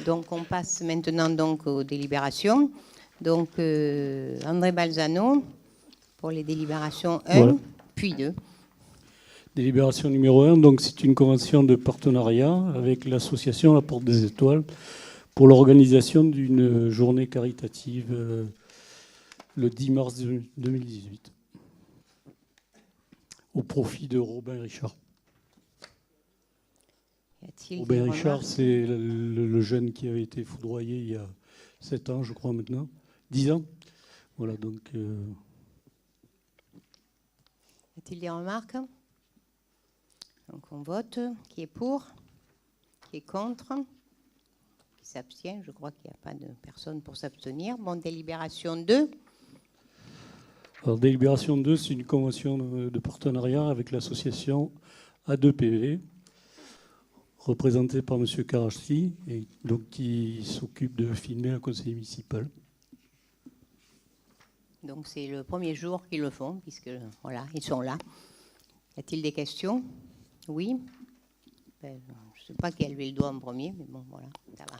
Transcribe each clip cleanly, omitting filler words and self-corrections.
Donc on passe maintenant donc aux délibérations. Donc André Balzano pour les délibérations 1, voilà. Puis 2. Délibération numéro 1, donc c'est une convention de partenariat avec l'association La Porte des Étoiles pour l'organisation d'une journée caritative le 10 mars 2018 au profit de Robin Richard. Robin Richard, c'est le jeune qui avait été foudroyé il y a 7 ans, je crois maintenant. 10 ans. Voilà, donc... Y a-t-il des remarques ? Donc on vote. Qui est pour ? Qui est contre ? Qui s'abstient ? Je crois qu'il n'y a pas de personne pour s'abstenir. Bon, délibération 2. Alors, délibération 2, c'est une convention de partenariat avec l'association A2PV, représentée par M. Karachi, et donc qui s'occupe de filmer un conseil municipal. Donc c'est le premier jour qu'ils le font, puisque voilà, ils sont là. Y a-t-il des questions ? Oui. Je ne sais pas qui a levé le doigt en premier, mais bon, voilà, ça va.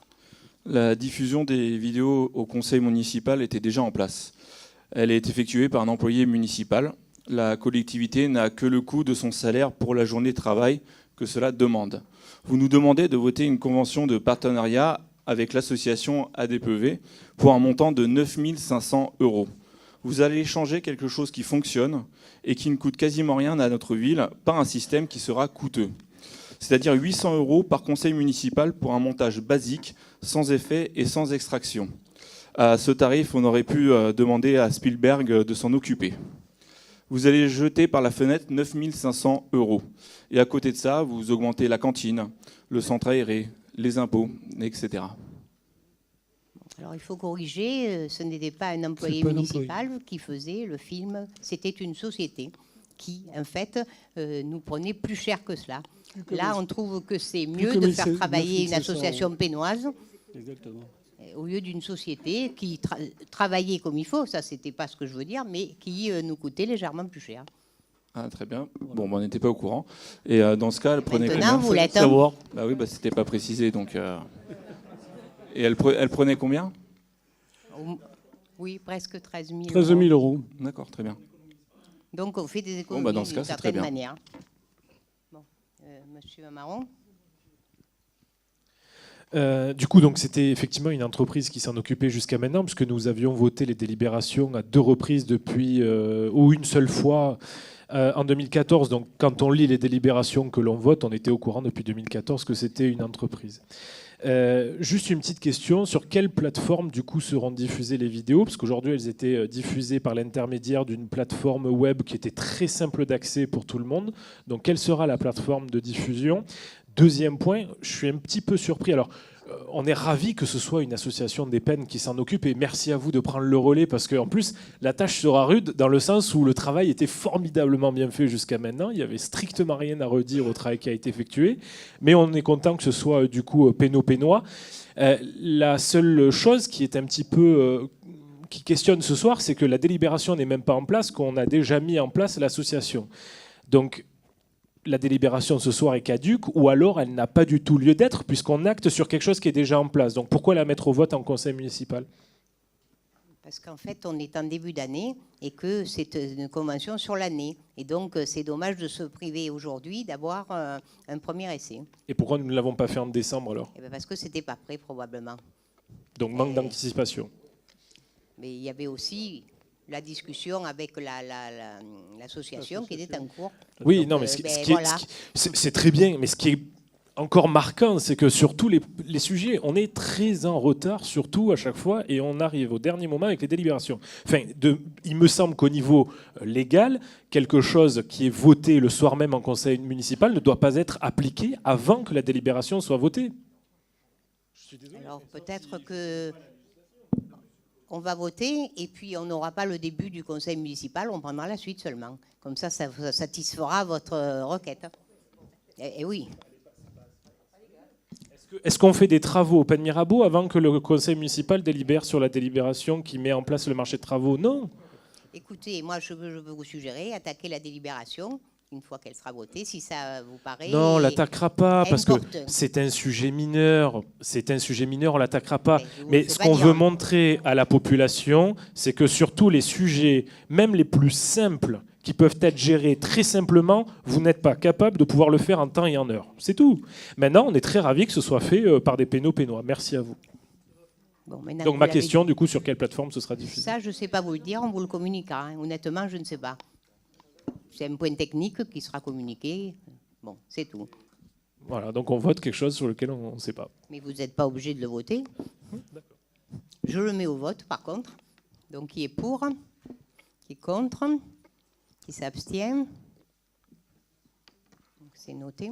La diffusion des vidéos au conseil municipal était déjà en place. Elle est effectuée par un employé municipal. La collectivité n'a que le coût de son salaire pour la journée de travail que cela demande. Vous nous demandez de voter une convention de partenariat avec l'association ADPV pour un montant de 9 500 €. Vous allez changer quelque chose qui fonctionne et qui ne coûte quasiment rien à notre ville par un système qui sera coûteux. C'est-à-dire 800 € par conseil municipal pour un montage basique, sans effet et sans extraction. À ce tarif, on aurait pu demander à Spielberg de s'en occuper. Vous allez jeter par la fenêtre 9 500 €. Et à côté de ça, vous augmentez la cantine, le centre aéré, les impôts, etc. Alors il faut corriger, ce n'était pas un employé municipal qui faisait le film, c'était une société qui, en fait, nous prenait plus cher que cela. Là, on trouve que c'est mieux de faire travailler une association pénoise. Exactement. Au lieu d'une société qui travaillait comme il faut, ça c'était pas ce que je veux dire, mais qui nous coûtait légèrement plus cher. Ah, très bien. Bon, on n'était pas au courant. Et dans ce cas, elle prenait maintenant, combien ? Vous l'êtes. Bah oui, c'était pas précisé, donc. Et elle prenait combien ? Oui, presque 13 000 €. 13 000 €. D'accord, très bien. Donc on fait des économies dans ce cas, d'une certaine manière. Bon, Monsieur Marron. Du coup, donc c'était effectivement une entreprise qui s'en occupait jusqu'à maintenant, puisque nous avions voté les délibérations à 2 reprises depuis, ou une seule fois en 2014. Donc, quand on lit les délibérations que l'on vote, on était au courant depuis 2014 que c'était une entreprise. Juste une petite question, sur quelle plateforme du coup seront diffusées les vidéos ? Parce qu'aujourd'hui elles étaient diffusées par l'intermédiaire d'une plateforme web qui était très simple d'accès pour tout le monde. Donc quelle sera la plateforme de diffusion ? Deuxième point, je suis un petit peu surpris. Alors, on est ravis que ce soit une association des peines qui s'en occupe et merci à vous de prendre le relais parce qu'en plus, la tâche sera rude dans le sens où le travail était formidablement bien fait jusqu'à maintenant. Il n'y avait strictement rien à redire au travail qui a été effectué. Mais on est content que ce soit du coup pénois. La seule chose qui est un petit peu... qui questionne ce soir, c'est que la délibération n'est même pas en place, qu'on a déjà mis en place l'association. Donc, la délibération ce soir est caduque ou alors elle n'a pas du tout lieu d'être puisqu'on acte sur quelque chose qui est déjà en place. Donc pourquoi la mettre au vote en conseil municipal ? Parce qu'en fait, on est en début d'année et que c'est une convention sur l'année. Et donc, c'est dommage de se priver aujourd'hui d'avoir un premier essai. Et pourquoi nous ne l'avons pas fait en décembre alors ? Parce que ce n'était pas prêt probablement. Donc manque d'anticipation. Mais il y avait aussi... la discussion avec l'association qui était en cours. Oui, donc, non, mais c'est très bien, mais ce qui est encore marquant, c'est que sur tous les sujets, on est très en retard, surtout à chaque fois, et on arrive au dernier moment avec les délibérations. Enfin, il me semble qu'au niveau légal, quelque chose qui est voté le soir même en conseil municipal ne doit pas être appliqué avant que la délibération soit votée. Alors peut-être que... on va voter et puis on n'aura pas le début du conseil municipal, on prendra la suite seulement. Comme ça satisfera votre requête. Et oui. Est-ce qu'on fait des travaux au Pen Mirabeau avant que le conseil municipal délibère sur la délibération qui met en place le marché de travaux ? Non. Écoutez, moi je veux vous suggérer, attaquer la délibération une fois qu'elle sera votée, si ça vous paraît. Non, on l'attaquera pas parce que important. c'est un sujet mineur. C'est un sujet mineur, on l'attaquera pas. Mais ce pas qu'on dire. veut montrer à la population, c'est que sur tous les sujets, même les plus simples, qui peuvent être gérés très simplement, vous n'êtes pas capable de pouvoir le faire en temps et en heure. C'est tout. Maintenant, on est très ravis que ce soit fait par des pénois. Merci à vous. Bon, maintenant Donc que ma vous l'avez question, dit, du coup, sur quelle plateforme ce sera diffusé? ça, je ne sais pas vous le dire, on vous le communiquera. Hein. Honnêtement, je ne sais pas. C'est un point technique qui sera communiqué. Bon, c'est tout. Voilà, donc on vote quelque chose sur lequel on ne sait pas. Mais vous n'êtes pas obligé de le voter. Je le mets au vote, par contre. Donc, qui est pour? Qui est contre? Qui s'abstient? Donc, c'est noté.